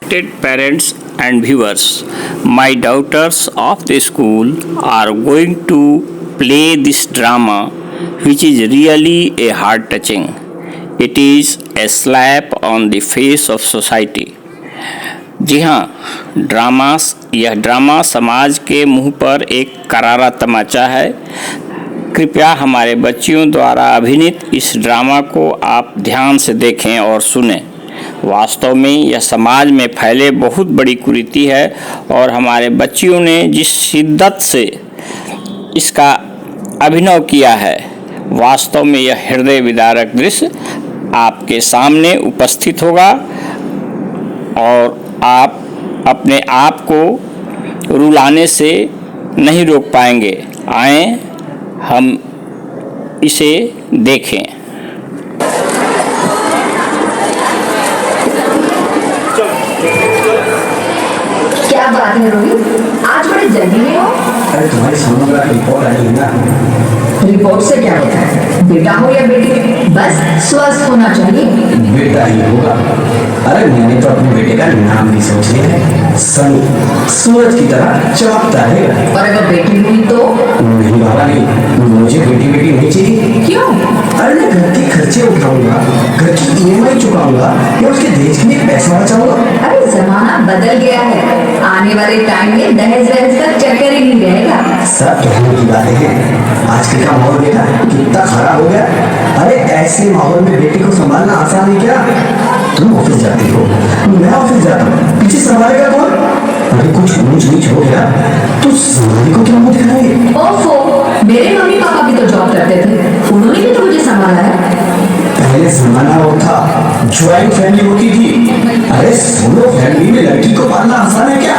Respected parents and viewers, my daughters of the school are going to play this drama, which is really a heart touching. It is a slap on the face of society. जी हाँ, यह drama समाज के मुंह पर एक करारा तमाचा है। कृपया हमारे बच्चियों द्वारा अभिनीत इस ड्रामा को आप ध्यान से देखें और सुनें। वास्तव में यह समाज में फैले बहुत बड़ी कुरीति है और हमारे बच्चियों ने जिस शिद्दत से इसका अभिनय किया है, वास्तव में यह हृदय विदारक दृश्य आपके सामने उपस्थित होगा और आप अपने आप को रुलाने से नहीं रोक पाएंगे। आएं हम इसे देखें। क्या बात है रोहित, आज बड़े जल्दी में हो? अरे तुम्हारी सोनोग्राफी रिपोर्ट आई है ना। रिपोर्ट से क्या होता है? बेटा हो या बेटी, बस स्वस्थ होना चाहिए। बेटा ही होगा। अरे मैंने तो अपने बेटे का नाम भी सोच लिया है, सनी। सूरज की तरह चमकता है। और अगर बेटी हुई तो? नहीं बाबा नहीं, मुझे बेटी नहीं चाहिए। क्यों? अरे मैं घर के खर्चे उठाऊंगा, घर की ईएमआई चुकाऊंगा या उसके दहेज के लिए पैसा बचाऊंगा। अरे जमाना बदल गया है, आने वाले टाइम में दहेज का चक्कर ही नहीं रहेगा। सब कहने की बातें हैं। आजकल का माहौल देखा कितना खराब हो गया। अरे ऐसे माहौल में बेटी को संभालना आसान है क्या? तुम ऑफिस जाती हो, मैं ऑफिस जाता हूँ, पीछे संभालेगा कौन? अरे कुछ ऊंच नीच हो गया तो संभालने को क्या मुंह दिखाएंगे? ओफो, मेरे मम्मी पापा भी तो जॉब करते थे, उन्होंने भी तो मुझे संभाला है। पहले जमाना वो था, ज्वाइंट फैमिली होती थी। अरे सोलो फैमिली में लड़की को पालना आसान है क्या?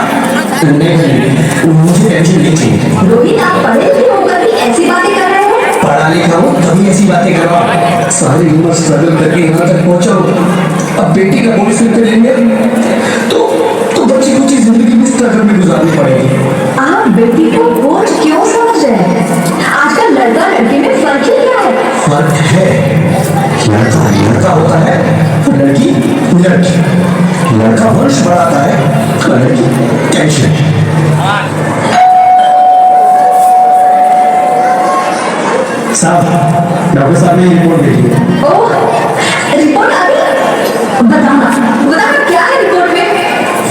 नहीं, मुझे टेंशन नहीं चाहिए। रोहित, आप पढ़े लिखे होकर भी ऐसी बातें कर रहे हो? पढ़ा लिखा हूँ तभी ऐसी बातें कर रहा हूँ। सारी उम्र स्ट्रगल करके यहाँ तक पहुँचा हूँ। अब बेटी का बोझ सिर पे लेंगे तो बच्ची को जिंदगी में स्ट्रगल में गुजारनी पड़ेगी। आप बेटी को बोझ क्यों समझ रहे हैं? आजकल लड़का लड़की में फर्क ही क्या है? फर्क है, लड़का होता है, लड़की लड़की। लड़का वंश बढ़ाता है, लड़की टेंशन। साहब, डॉक्टर साहब ने रिपोर्ट भेजी है। ओह, रिपोर्ट आ गई? बताना क्या है रिपोर्ट में?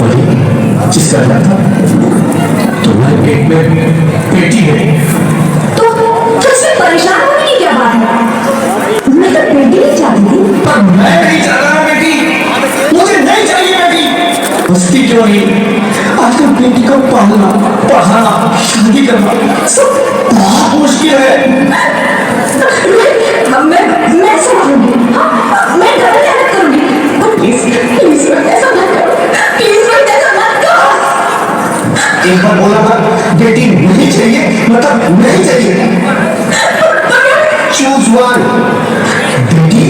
वही जिसका डर था, तुम्हारे पेट में बेटी है। तो इसमें परेशान होने की क्या बात है? मैं तो बेटी नहीं चाहती थी। पर मैं नहीं चाहता बेटी, मुझे नहीं चाहिए बेटी। उसकी क्यों नहीं? आजकल बेटी को पालना, पढ़ाना, शादी करना सब बहुत मुश्किल है। मैं समझूंगी, मैं डबल मेहनत करूंगी। प्लीज ऐसा मत करो, प्लीज ऐसा मत करो। एक बार बोला था बेटी नहीं चाहिए मतलब नहीं चाहिए। चूज वन, बेटी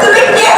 तुम्हें क्या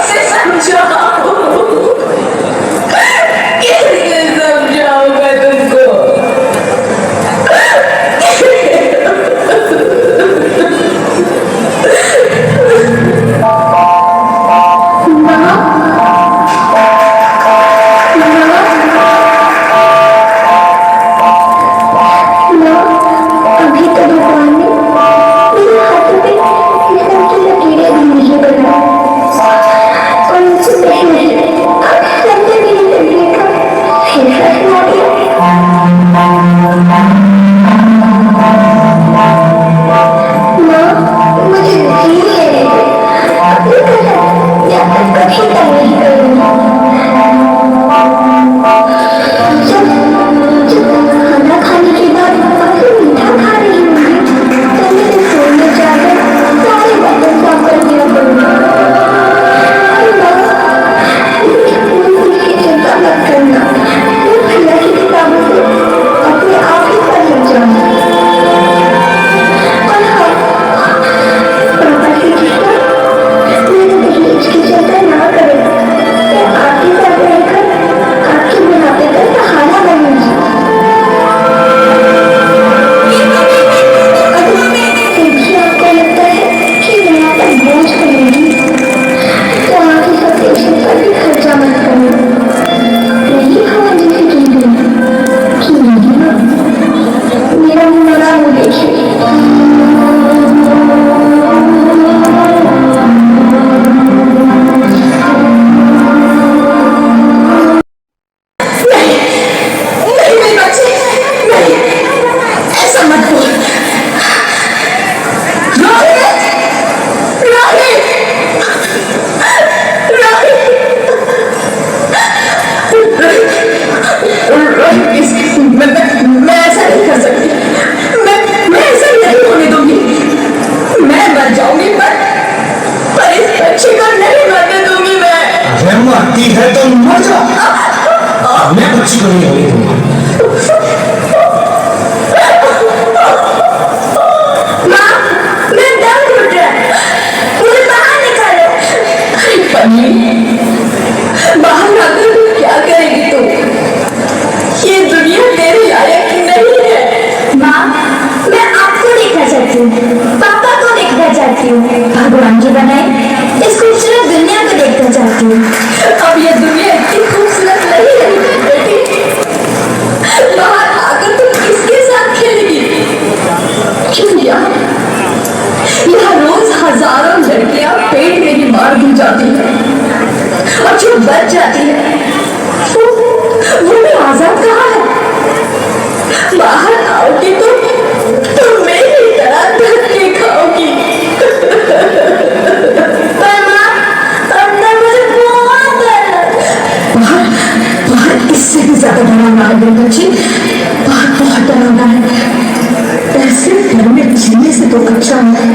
सिर्फ घर में जीने से तो अच्छा है।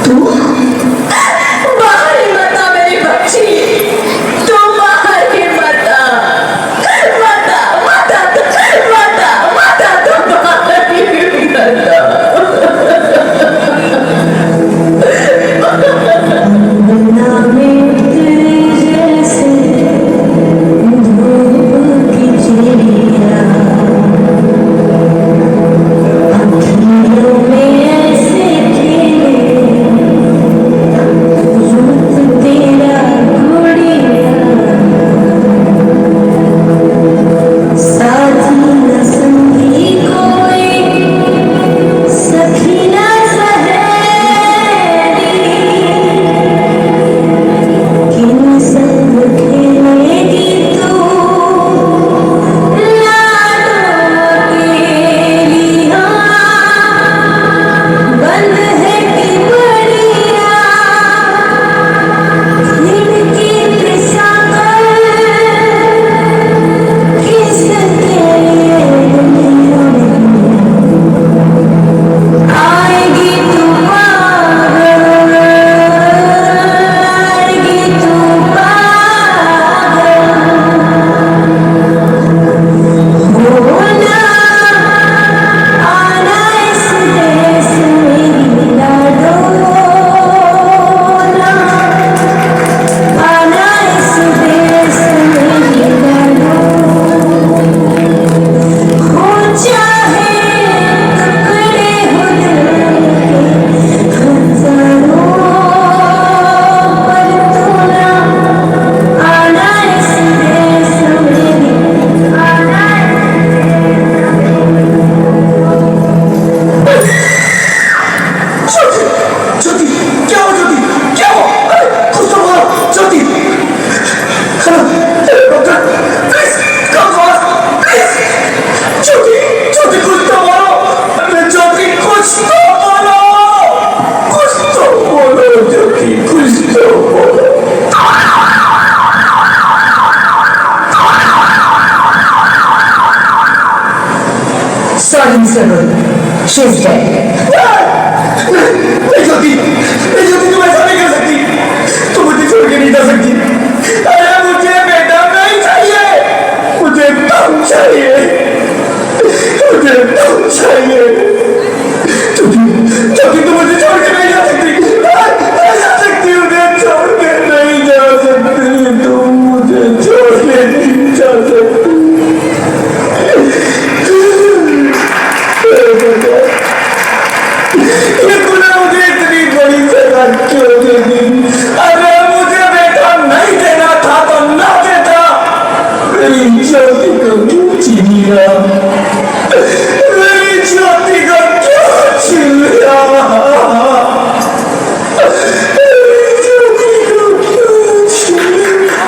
तू बाहर ही मत आ मेरी बच्ची, तू बाहर ही मत आ, मत आ, मत आ, मत आ, मत आ, तू बाहर ही मत आ। अंगना में तेरे जैसे धूप की चिड़िया, अखियों में ऐसे खिले रूप तेरा गुड़िया, साथी न संगी कोई, सखी न सहेली, किन संग खेलेगी तू लाडो अकेली। बंद है कि बढ़िया खिड़की पे सागर, किसके आएगी तू पागल, आएगी तू पागल, होना आना इस देश मेरी लाडो, आना इस देश मेरी लाडो, हो चाहे टुकड़े हो दिल के हजारों, पर तू ना आना इस देश मेरी, आना ज्योति, क्या हो ज्योति, क्या हो? अरे कुछ तो बोलो Jyoti. Doctor please come please. Jyoti, Jyoti कुछ तो बोलो। अरे ज्योति कुछ तो बोलो, कुछ तो बोलो ज्योति, कुछ तो बोलो। Sorry, Mr. Bull. She's dead. नहीं ज्योति, नहीं ज्योति, तुम ऐसा नहीं कर सकती, तुम मुझे छोड़ के नहीं जा सकती। अरे मुझे बेटा नहीं चाहिए, मुझे तुम चाहिए, मुझे तुम चाहिए। ज्योति, ज्योति तुम मुझे छोड़ के नहीं जा सकती, नहीं जा सकती, मुझे छोड़ के नहीं जा सकती, तुम मुझे छोड़ के नहीं जा सकती। ये तूने मुझे इतनी बड़ी सजा क्यों दे दी? अरे मुझे बेटा नहीं देना था तो ना देता, मेरी ज्योति को क्यों छीन लिया, मेरी ज्योति को क्यों छीन लिया, मेरी ज्योति को क्यों छीन लिया।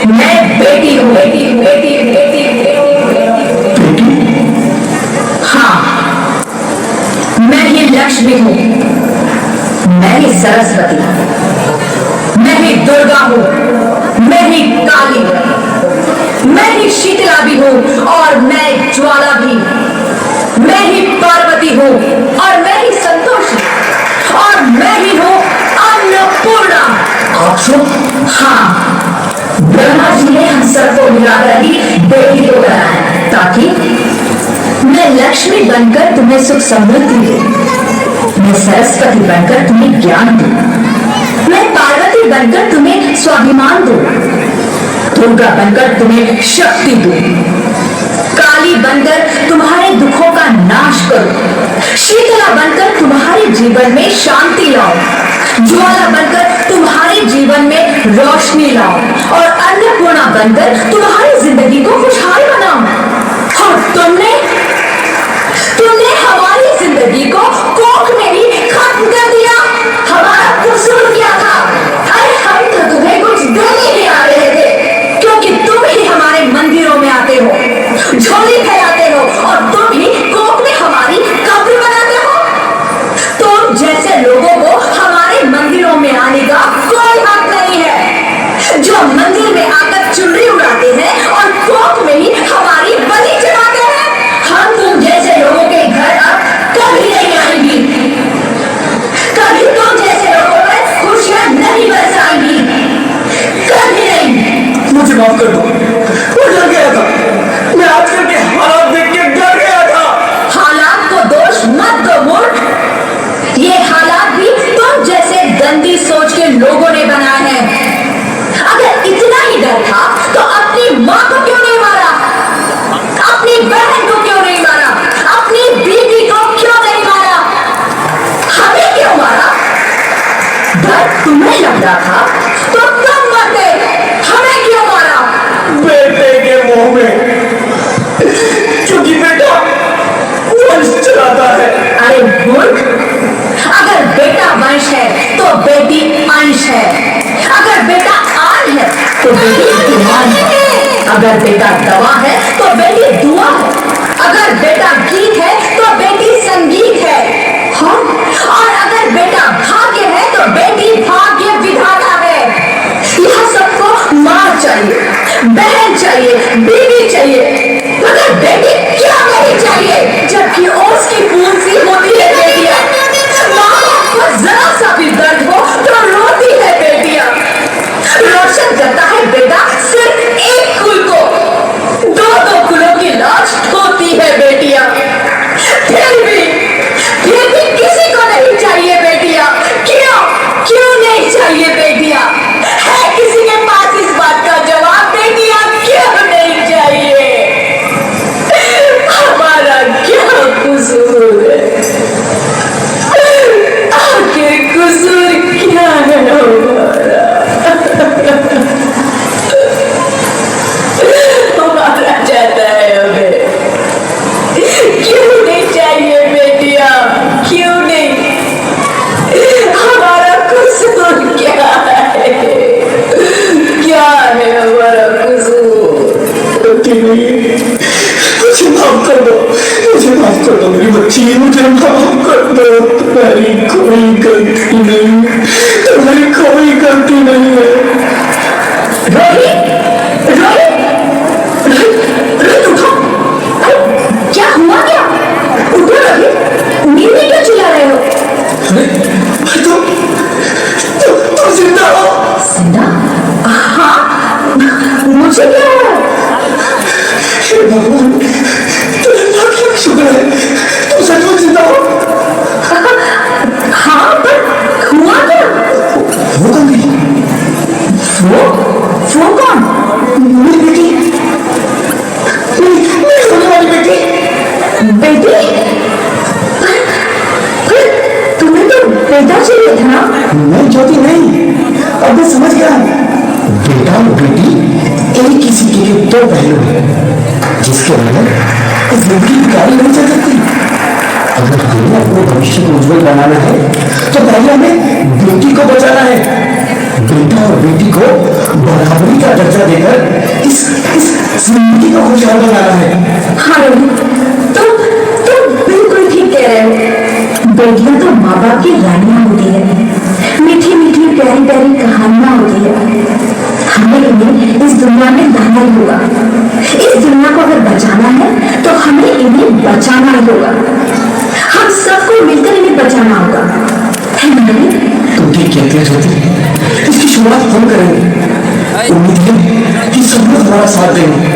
मैं बेटी हूँ, बेटी, बेटी, बेटी, बेटी। हाँ, मैं ही लक्ष्मी हूँ, मैं ही सरस्वती, मैं ही दुर्गा हूँ, मैं ही काली, मैं ही शीतला भी हूँ और मैं ज्वाला भी, मैं ही पार्वती हूँ और मैं ही संतोषी, और मैं ही हूँ अन्नपूर्णा। हाँ, ब्रह्मा जी ने हम सबको मिलाकर ही बेटी को बनाया, ताकि मैं लक्ष्मी बनकर तुम्हें सुख समृद्धि दूं, मैं सरस्वती बनकर तुम्हें ज्ञान दूं, मैं पार्वती बनकर तुम्हें स्वाभिमान दूं, दुर्गा बनकर तुम्हें शक्ति दूं, काली बनकर तुम्हारे दुखों का नाश करूं, शीतला बनकर तुम्हारे जीवन में शांति लाऊं, ज्वाला बनकर तुम्हारे जीवन में रोशनी लाऊं, और अन्नपूर्णा बनकर तुम्हारी जिंदगी को खुशहाल बनाऊं। और तुमने हमारी जिंदगी को कोख में ही खत्म कर दिया। हमारा कसूर क्या था? अरे हम तो तुम्हें कुछ देने ही आ रहे थे, क्योंकि तुम ही हमारे मंदिरों में आते हो, झोली फैलाते हो, और तुम ही कोख में हमारी कब्र बनाते हो। तुम्हें लग रहा था तो तुम मरते, हमें क्यों मारा? बेटे के मुंह में, क्योंकि बेटा वंश चलाता है। अरे मूर्ख, अगर बेटा वंश है तो बेटी अंश है, अगर बेटा आन है तो बेटी ईमान है, अगर बेटा दवा है तो बेटी दुआ है, अगर बेटा गीत है तो बेटी संगीत है, हाँ, और अगर बेटा भाग्य है तो बेटी भाग्य विधाता है। यहाँ सबको माँ चाहिए, बहन चाहिए, बीवी चाहिए, मगर बेटी क्या नहीं चाहिए? जबकि ओस की फूल सी होती है बेटियां, माँ को जरा सा भी दर्द हो तो रोती है बेटियां। रोशन करता है बेटा सिर्फ एक कुल को, दो दो कुलों की लाश ढोती है बेटियां। फिर भी किसी को नहीं चाहिए बेटियां। क्यों क्यों नहीं चाहिए बेटियां? है किसी के पास इस बात का जवाब? बेटियां क्यों नहीं चाहिए? हमारा क्या कसूर है? आखिर कसूर क्या है हमारा जाता है हमें? क्यों नहीं चाहिए बेटियां? क्यों नहीं? हमारा कसूर क्या है? क्या है हमारा कसूर? मुझे माफ कर दो, मुझे माफ कर दो मेरी बच्ची, मुझे माफ कर दो। तुम्हारी कोई गलती नहीं, तुम्हारी कोई गलती नहीं है। रोहित, रोहित, रोहित उठो। अरे क्या हुआ क्या? उठो रोहित, नींद में क्यों चिल्ला रहे हो? तुम जिंदा हो? जिंदा? हाँ, मुझे क्या हुआ? हे भगवान, शुक्र है तुम सचमुच जिंदा हो। हाँ, पर हुआ क्या? वो कौन थी? वो कौन? मेरी बेटी, मेरी होने वाली बेटी। बेटी? पर तुम्हें तो बेटा चाहिए था ना? नहीं ज्योति नहीं, अब मैं समझ गया। बेटा और बेटी एक ही सिक्के के दो पहलू हैं, जिसके बगैर इस जिंदगी की गाड़ी नहीं चल सकती। अगर हमें अपने भविष्य को उज्जवल बनाना है तो पहले हमें बेटी को बचाना है। बेटा और बेटी को बराबरी का दर्जा देकर इस जिंदगी को खुशहाल बनाना है। हाँ रोहित, तुम बिल्कुल ठीक कह रहे हो। बेटियां तो माँ बाप की रानियां होती है, मीठी मीठी प्यारी प्यारी कहानियां होती है। हमें इन्हें इस दुनिया में लाना ही होगा। इस दुनिया को अगर बचाना है तो हमें इन्हें बचाना ही होगा। हम सबको मिलकर इन्हें बचाना होगा, है ना? तुम ठीक कहते हो ज्योति, इसकी शुरुआत हम करेंगे। उम्मीद है कि सब लोग हमारा साथ देंगे।